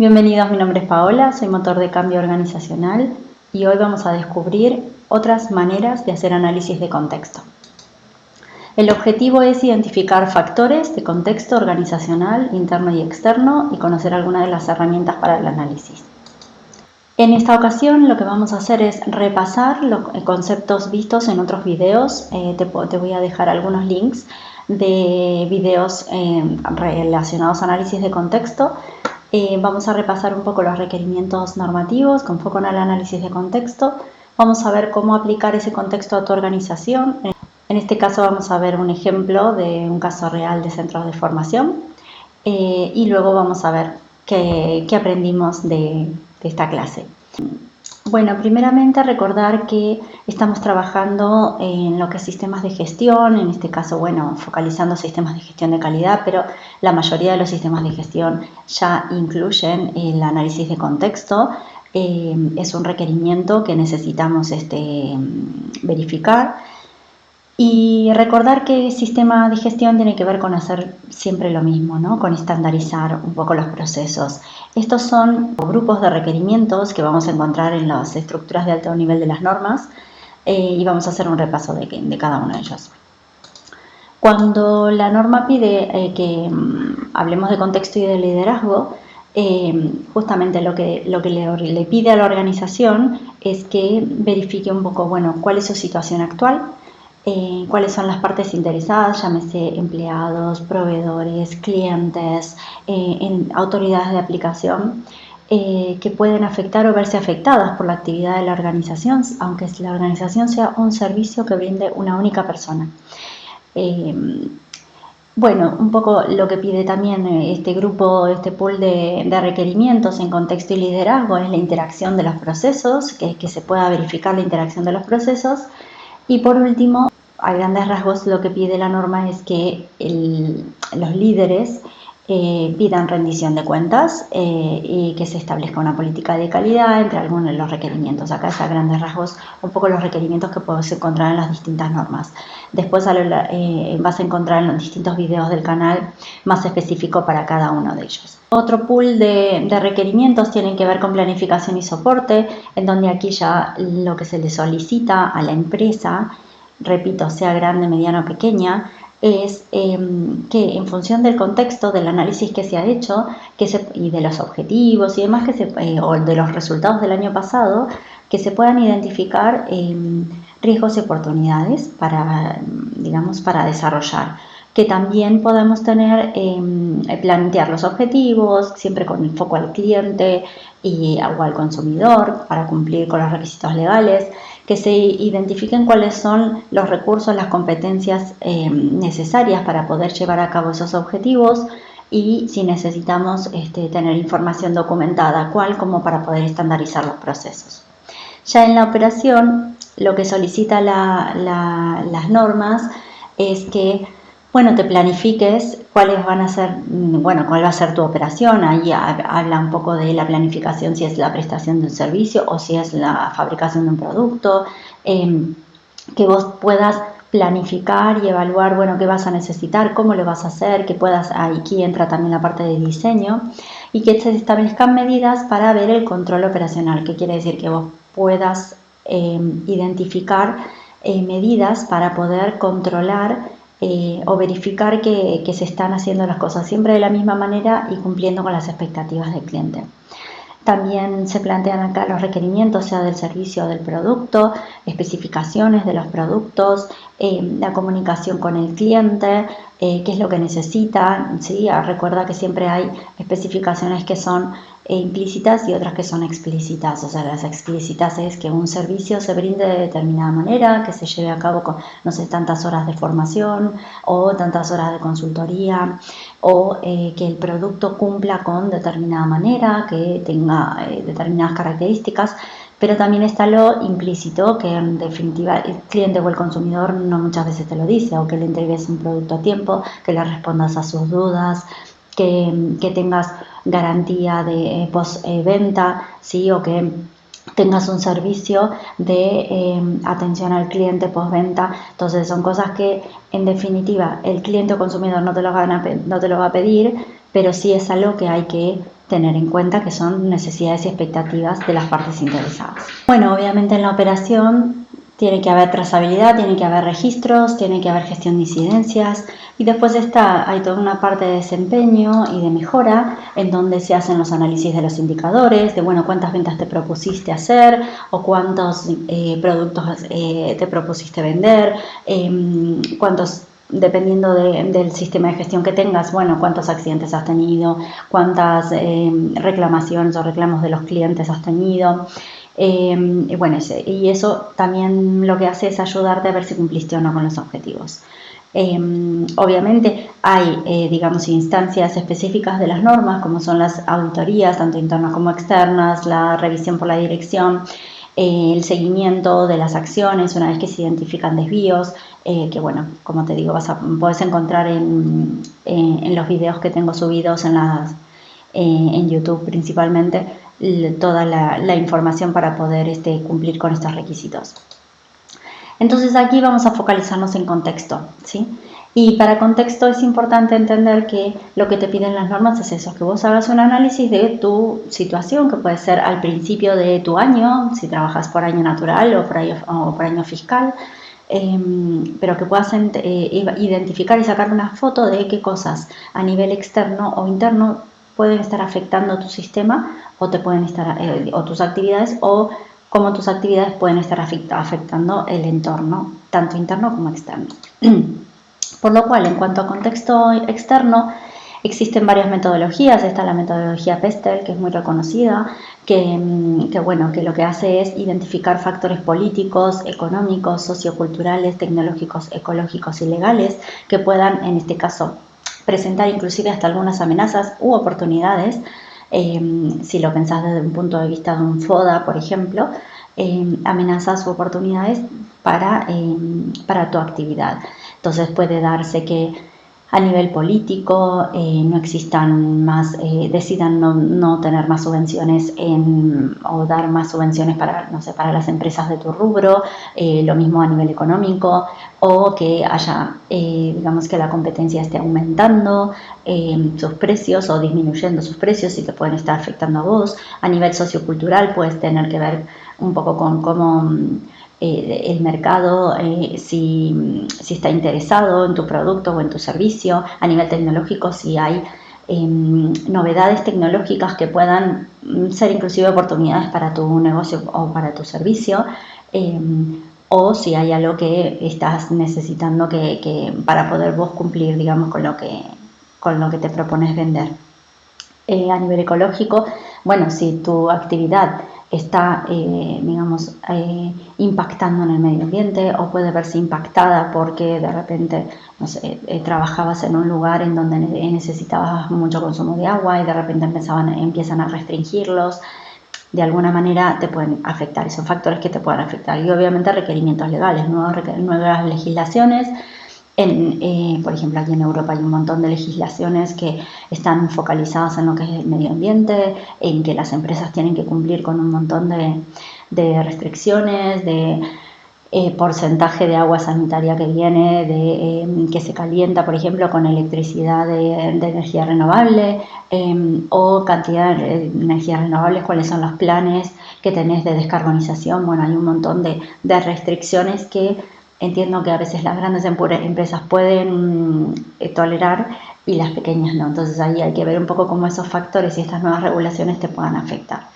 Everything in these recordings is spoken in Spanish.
Bienvenidos, mi nombre es Paola, soy motor de cambio organizacional y hoy vamos a descubrir otras maneras de hacer análisis de contexto. El objetivo es identificar factores de contexto organizacional interno y externo y conocer algunas de las herramientas para el análisis. En esta ocasión lo que vamos a hacer es repasar los conceptos vistos en otros videos. Te voy a dejar algunos links de videos relacionados a análisis de contexto. Vamos a repasar un poco los requerimientos normativos con foco en el análisis de contexto. Vamos a ver cómo aplicar ese contexto a tu organización. En este caso vamos a ver un ejemplo de un caso real de centros de formación y luego vamos a ver qué aprendimos de esta clase. Bueno, primeramente recordar que estamos trabajando en lo que es sistemas de gestión, en este caso, bueno, focalizando sistemas de gestión de calidad, pero la mayoría de los sistemas de gestión ya incluyen el análisis de contexto. Es un requerimiento que necesitamos verificar. Y recordar que el sistema de gestión tiene que ver con hacer siempre lo mismo, ¿no? Con estandarizar un poco los procesos. Estos son grupos de requerimientos que vamos a encontrar en las estructuras de alto nivel de las normas y vamos a hacer un repaso de cada uno de ellos. Cuando la norma pide que hablemos de contexto y de liderazgo, justamente lo que le pide a la organización es que verifique un poco, bueno, cuál es su situación actual, cuáles son las partes interesadas, llámese empleados, proveedores, clientes, autoridades de aplicación, que pueden afectar o verse afectadas por la actividad de la organización, aunque la organización sea un servicio que brinde una única persona. Bueno, un poco lo que pide también este grupo, este pool de requerimientos en contexto y liderazgo es la interacción de los procesos, que se pueda verificar la interacción de los procesos. Y por último, a grandes rasgos lo que pide la norma es que los líderes pidan rendición de cuentas y que se establezca una política de calidad entre algunos de los requerimientos. Acá es a grandes rasgos un poco los requerimientos que puedes encontrar en las distintas normas. Después vas a encontrar en los distintos videos del canal más específico para cada uno de ellos. Otro pool de requerimientos tienen que ver con planificación y soporte, en donde aquí ya lo que se le solicita a la empresa, repito, sea grande, mediana o pequeña, es que en función del contexto, del análisis que se ha hecho y de los objetivos y demás, o de los resultados del año pasado, que se puedan identificar riesgos y oportunidades para desarrollar. Que también podamos plantear los objetivos, siempre con el foco al cliente o al consumidor para cumplir con los requisitos legales, que se identifiquen cuáles son los recursos, las competencias necesarias para poder llevar a cabo esos objetivos y si necesitamos tener información documentada, como para poder estandarizar los procesos. Ya en la operación, lo que solicita las normas es que te planifiques cuál va a ser tu operación. Ahí habla un poco de la planificación, si es la prestación de un servicio o si es la fabricación de un producto, que vos puedas planificar y evaluar, qué vas a necesitar, cómo lo vas a hacer, aquí entra también la parte de diseño y que se establezcan medidas para ver el control operacional, que quiere decir que vos puedas identificar medidas para poder controlar o verificar que se están haciendo las cosas siempre de la misma manera y cumpliendo con las expectativas del cliente. También se plantean acá los requerimientos, sea del servicio o del producto, especificaciones de los productos, la comunicación con el cliente, qué es lo que necesita. ¿Sí? Recuerda que siempre hay especificaciones que son implícitas y otras que son explícitas. O sea, las explícitas es que un servicio se brinde de determinada manera, que se lleve a cabo con, tantas horas de formación o tantas horas de consultoría, o que el producto cumpla con determinada manera, que tenga determinadas características. Pero también está lo implícito, que en definitiva el cliente o el consumidor no muchas veces te lo dice, o que le entregues un producto a tiempo, que le respondas a sus dudas, que tengas garantía de postventa, ¿sí? O que tengas un servicio de atención al cliente postventa. Entonces son cosas que en definitiva el cliente o consumidor no te lo va a pedir, pero sí es algo que hay que tener en cuenta, que son necesidades y expectativas de las partes interesadas. Bueno, obviamente en la operación tiene que haber trazabilidad, tiene que haber registros, tiene que haber gestión de incidencias, y después hay toda una parte de desempeño y de mejora en donde se hacen los análisis de los indicadores, de bueno, cuántas ventas te propusiste hacer o cuántos productos te propusiste vender, cuántos, dependiendo del sistema de gestión que tengas, bueno, cuántos accidentes has tenido, cuántas reclamaciones o reclamos de los clientes has tenido. Y bueno, y eso también lo que hace es ayudarte a ver si cumpliste o no con los objetivos. Obviamente hay, digamos, instancias específicas de las normas, como son las auditorías, tanto internas como externas, la revisión por la dirección, el seguimiento de las acciones una vez que se identifican desvíos, que bueno, como te digo, podés encontrar en los videos que tengo subidos en YouTube principalmente, toda la información para poder cumplir con estos requisitos. Entonces aquí vamos a focalizarnos en contexto, ¿sí? Y para contexto es importante entender que lo que te piden las normas es eso, que vos hagas un análisis de tu situación, que puede ser al principio de tu año, si trabajas por año natural o por año fiscal, pero que puedas identificar y sacar una foto de qué cosas a nivel externo o interno pueden estar afectando tu sistema o te pueden estar o tus actividades, o cómo tus actividades pueden estar afectando el entorno, tanto interno como externo. Por lo cual, en cuanto a contexto externo, existen varias metodologías. Está la metodología Pestel, que es muy reconocida, que lo que hace es identificar factores políticos, económicos, socioculturales, tecnológicos, ecológicos y legales que puedan, en este caso, presentar inclusive hasta algunas amenazas u oportunidades. Si lo pensás desde un punto de vista de un FODA, por ejemplo, amenazas u oportunidades para tu actividad. Entonces puede darse que a nivel político no existan más, decidan no tener más subvenciones o dar más subvenciones para, no sé, para las empresas de tu rubro, lo mismo a nivel económico, o que haya, digamos, que la competencia esté aumentando sus precios o disminuyendo sus precios y que pueden estar afectando a vos. A nivel sociocultural puedes tener que ver un poco con cómo el mercado, si está interesado en tu producto o en tu servicio. A nivel tecnológico, si hay novedades tecnológicas que puedan ser inclusive oportunidades para tu negocio o para tu servicio, o si hay algo que estás necesitando para poder vos cumplir, digamos, con lo que te propones vender. A nivel ecológico, bueno, si tu actividad está, digamos, impactando en el medio ambiente, o puede verse impactada porque de repente, no sé, trabajabas en un lugar en donde necesitabas mucho consumo de agua y de repente empiezan a restringirlos. De alguna manera te pueden afectar, son factores que te pueden afectar. Y obviamente requerimientos legales, nuevas legislaciones. Por ejemplo, aquí en Europa hay un montón de legislaciones que están focalizadas en lo que es el medio ambiente, en que las empresas tienen que cumplir con un montón de restricciones, de porcentaje de agua sanitaria que viene, que se calienta, por ejemplo, con electricidad de energía renovable, o cantidad de energías renovables, cuáles son los planes que tenés de descarbonización. Bueno, hay un montón de restricciones que entiendo que a veces las grandes empresas pueden tolerar y las pequeñas no. Entonces ahí hay que ver un poco cómo esos factores y estas nuevas regulaciones te puedan afectar.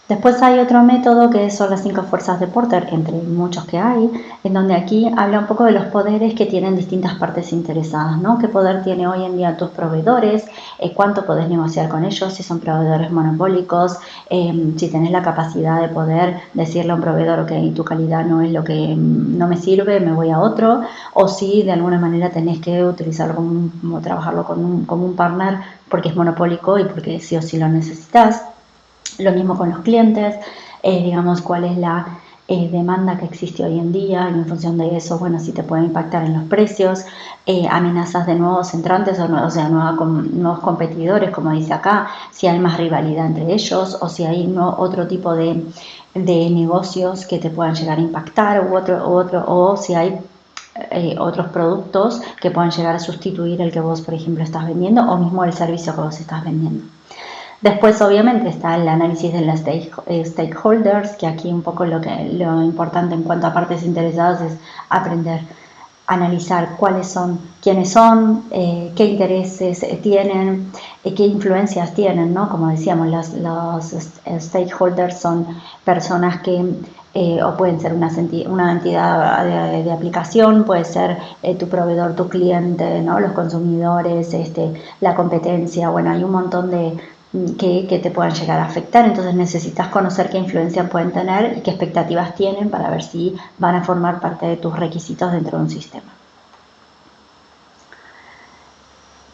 Después hay otro método que son las 5 fuerzas de Porter, entre muchos que hay, en donde aquí habla un poco de los poderes que tienen distintas partes interesadas, ¿no? ¿Qué poder tiene hoy en día tus proveedores? ¿Cuánto podés negociar con ellos? Si son proveedores monopólicos, si tenés la capacidad de poder decirle a un proveedor, ok, tu calidad no es lo que no me sirve, me voy a otro, o si de alguna manera tenés que utilizarlo como trabajarlo como un partner porque es monopólico y porque sí o sí lo necesitas. Lo mismo con los clientes, digamos, cuál es demanda que existe hoy en día, y en función de eso, bueno, si te puede impactar en los precios, amenazas de nuevos entrantes, o sea, nuevos competidores, como dice acá, si hay más rivalidad entre ellos, o si hay otro tipo de negocios que te puedan llegar a impactar, o si hay otros productos que puedan llegar a sustituir el que vos, por ejemplo, estás vendiendo, o mismo el servicio que vos estás vendiendo. Después, obviamente, está el análisis de las stakeholders, que aquí un poco lo importante en cuanto a partes interesadas es aprender a analizar quiénes son, qué intereses tienen, qué influencias tienen, ¿no? Como decíamos, los stakeholders son personas que o pueden ser una entidad de aplicación, puede ser tu proveedor, tu cliente, ¿no? Los consumidores, la competencia. Bueno, hay un montón de que te puedan llegar a afectar, entonces necesitas conocer qué influencia pueden tener y qué expectativas tienen para ver si van a formar parte de tus requisitos dentro de un sistema.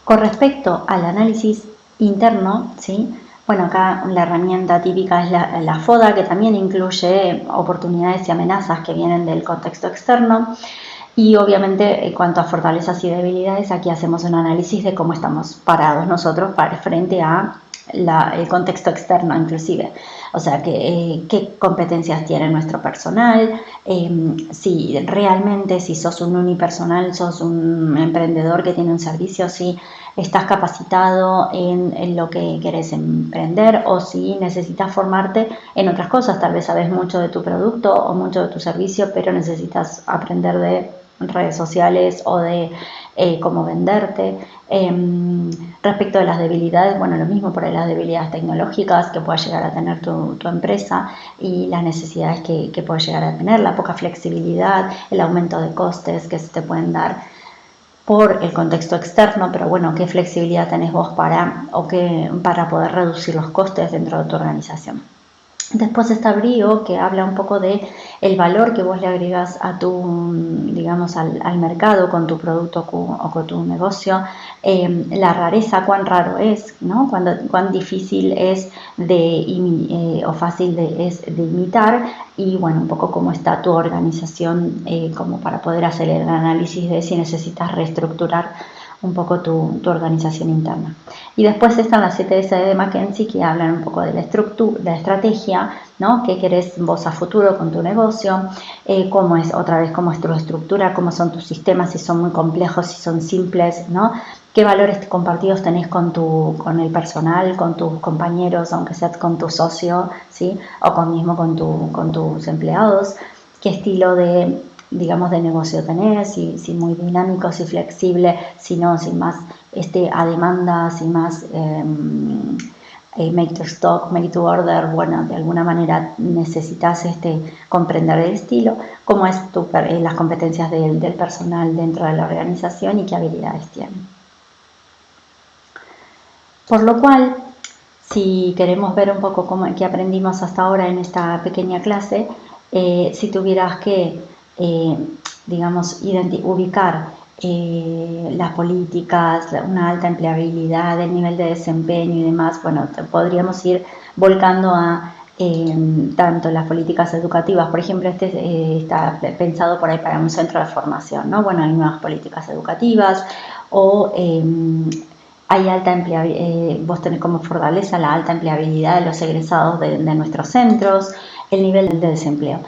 Con respecto al análisis interno, ¿sí? Bueno, acá la herramienta típica es la FODA, que también incluye oportunidades y amenazas que vienen del contexto externo. Y obviamente, en cuanto a fortalezas y debilidades, aquí hacemos un análisis de cómo estamos parados nosotros frente a el contexto externo inclusive. O sea, qué competencias tiene nuestro personal, si realmente, si sos un unipersonal, sos un emprendedor que tiene un servicio, si estás capacitado en lo que querés emprender, o si necesitas formarte en otras cosas. Tal vez sabes mucho de tu producto o mucho de tu servicio, pero necesitas aprender de redes sociales o de cómo venderte. Respecto de las debilidades, bueno, lo mismo por ahí, las debilidades tecnológicas que pueda llegar a tener tu empresa y las necesidades que puede llegar a tener, la poca flexibilidad, el aumento de costes que se te pueden dar por el contexto externo, pero bueno, qué flexibilidad tenés vos para poder reducir los costes dentro de tu organización. Después está Brio, que habla un poco de el valor que vos le agregas a digamos, al mercado con tu producto o con tu negocio, la rareza, cuán raro es, ¿no? Cuán difícil es o fácil es de imitar, y bueno, un poco cómo está tu organización, como para poder hacer el análisis de si necesitas reestructurar un poco tu organización interna. Y después están las 7S de McKinsey, que hablan un poco de la estrategia, ¿no? ¿Qué querés vos a futuro con tu negocio? ¿Cómo es tu estructura? ¿Cómo son tus sistemas? Si son muy complejos, si son simples, ¿no? ¿Qué valores compartidos tenés con el personal, con tus compañeros, aunque sea con tu socio, ¿sí? O mismo con tus empleados? ¿Qué estilo de negocio tenés? Si muy dinámico, si flexible, si no, si más a demanda, si más make to stock, make to order. Bueno, de alguna manera necesitas comprender el estilo, cómo es las competencias del personal dentro de la organización y qué habilidades tienen. Por lo cual, si queremos ver un poco qué aprendimos hasta ahora en esta pequeña clase, si tuvieras que, digamos, ubicar las políticas, una alta empleabilidad, el nivel de desempeño y demás, bueno, podríamos ir volcando a tanto las políticas educativas. Por ejemplo, está pensado por ahí para un centro de formación, ¿no? Bueno, hay nuevas políticas educativas, o hay alta empleabilidad, vos tenés como fortaleza la alta empleabilidad de los egresados de nuestros centros, el nivel de desempleo.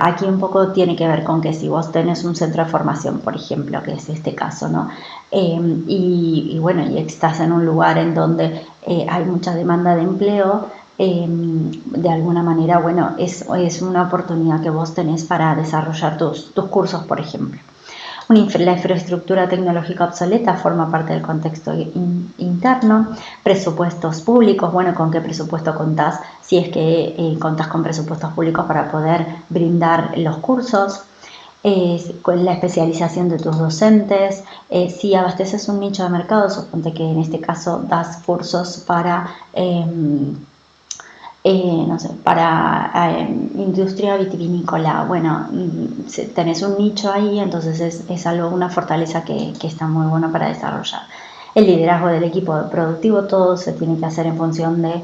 Aquí un poco tiene que ver con que si vos tenés un centro de formación, por ejemplo, que es este caso, ¿no? Y bueno, y estás en un lugar en donde hay mucha demanda de empleo, de alguna manera, bueno, es una oportunidad que vos tenés para desarrollar tus cursos, por ejemplo. La infraestructura tecnológica obsoleta forma parte del contexto interno. Presupuestos públicos, bueno, ¿con qué presupuesto contás? Si es que contás con presupuestos públicos para poder brindar los cursos. Con la especialización de tus docentes, si abasteces un nicho de mercado, suponte que en este caso das cursos para no sé, para industria vitivinícola. Bueno, tenés un nicho ahí, entonces es una fortaleza que está muy bueno para desarrollar. El liderazgo del equipo productivo, todo se tiene que hacer en función de,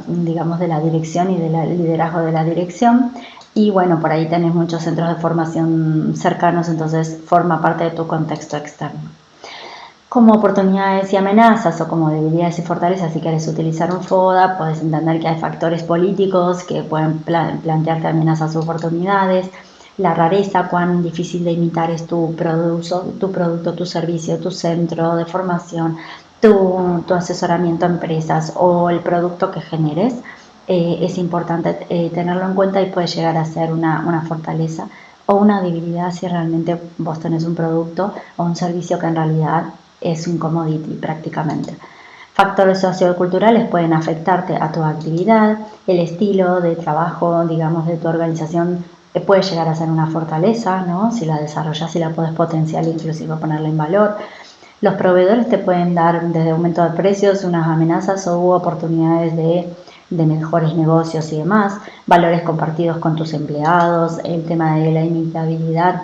digamos, de la dirección y del liderazgo de la dirección. Y bueno, por ahí tenés muchos centros de formación cercanos, entonces forma parte de tu contexto externo. Como oportunidades y amenazas o como debilidades y fortalezas, si quieres utilizar un FODA, puedes entender que hay factores políticos que pueden plantearte amenazas u oportunidades, la rareza, cuán difícil de imitar es tu producto, tu servicio, tu centro de formación, tu asesoramiento a empresas o el producto que generes. Es importante tenerlo en cuenta y puede llegar a ser una fortaleza o una debilidad si realmente vos tenés un producto o un servicio que en realidad es un commodity prácticamente. Factores socioculturales pueden afectarte a tu actividad, el estilo de trabajo, digamos, de tu organización puede llegar a ser una fortaleza, ¿no? Si la desarrollas y la puedes potenciar, inclusive ponerla en valor. Los proveedores te pueden dar desde aumento de precios, unas amenazas o oportunidades de mejores negocios y demás, valores compartidos con tus empleados, el tema de la imitabilidad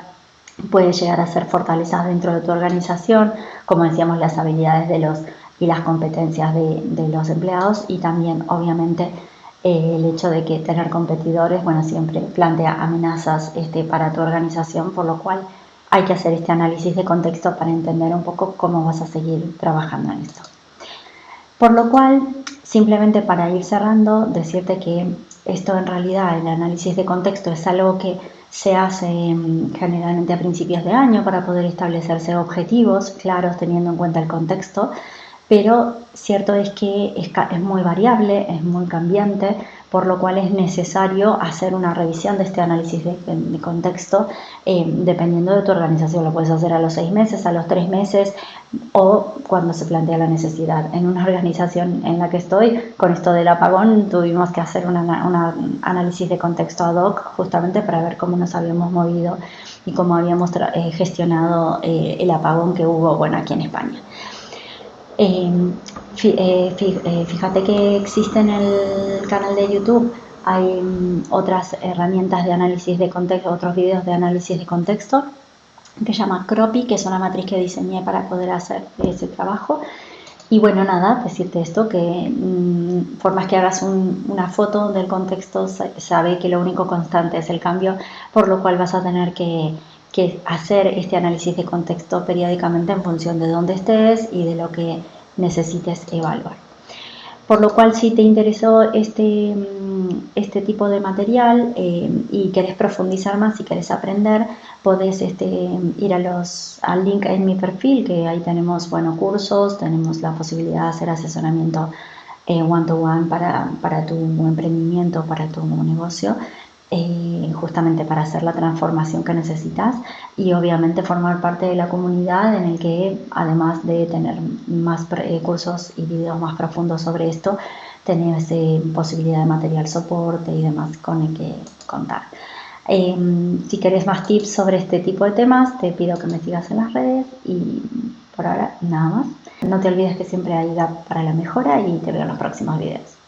puede llegar a ser fortalezas dentro de tu organización, como decíamos, las habilidades y las competencias de los empleados y también, obviamente, el hecho de que tener competidores, bueno, siempre plantea amenazas para tu organización, por lo cual hay que hacer este análisis de contexto para entender un poco cómo vas a seguir trabajando en esto. Por lo cual, simplemente para ir cerrando, decirte que esto en realidad, el análisis de contexto es algo que se hace generalmente a principios de año para poder establecerse objetivos claros teniendo en cuenta el contexto, pero cierto es que es muy variable, es muy cambiante, por lo cual es necesario hacer una revisión de este análisis de contexto dependiendo de tu organización. Lo puedes hacer a los 6 meses, a los 3 meses o cuando se plantea la necesidad. En una organización en la que estoy, con esto del apagón, tuvimos que hacer un análisis de contexto ad hoc justamente para ver cómo nos habíamos movido y cómo habíamos gestionado el apagón que hubo, bueno, aquí en España. Fíjate que existe en el canal de YouTube, hay otras herramientas de análisis de contexto, otros videos de análisis de contexto, que se llama Croppy, que es una matriz que diseñé para poder hacer ese trabajo. Y bueno, nada, decirte esto, que por más que hagas una foto del contexto, sabe que lo único constante es el cambio, por lo cual vas a tener que hacer este análisis de contexto periódicamente en función de dónde estés y de lo que necesites evaluar. Por lo cual, si te interesó este tipo de material y querés profundizar más, si querés aprender, podés ir al link en mi perfil, que ahí tenemos cursos, tenemos la posibilidad de hacer asesoramiento one-to-one para tu emprendimiento, para tu negocio, justamente para hacer la transformación que necesitas y obviamente formar parte de la comunidad en el que además de tener más cursos y videos más profundos sobre esto, tenés posibilidad de material soporte y demás con el que contar. Si querés más tips sobre este tipo de temas, te pido que me sigas en las redes y por ahora nada más. No te olvides que siempre hay gap para la mejora y te veo en los próximos videos.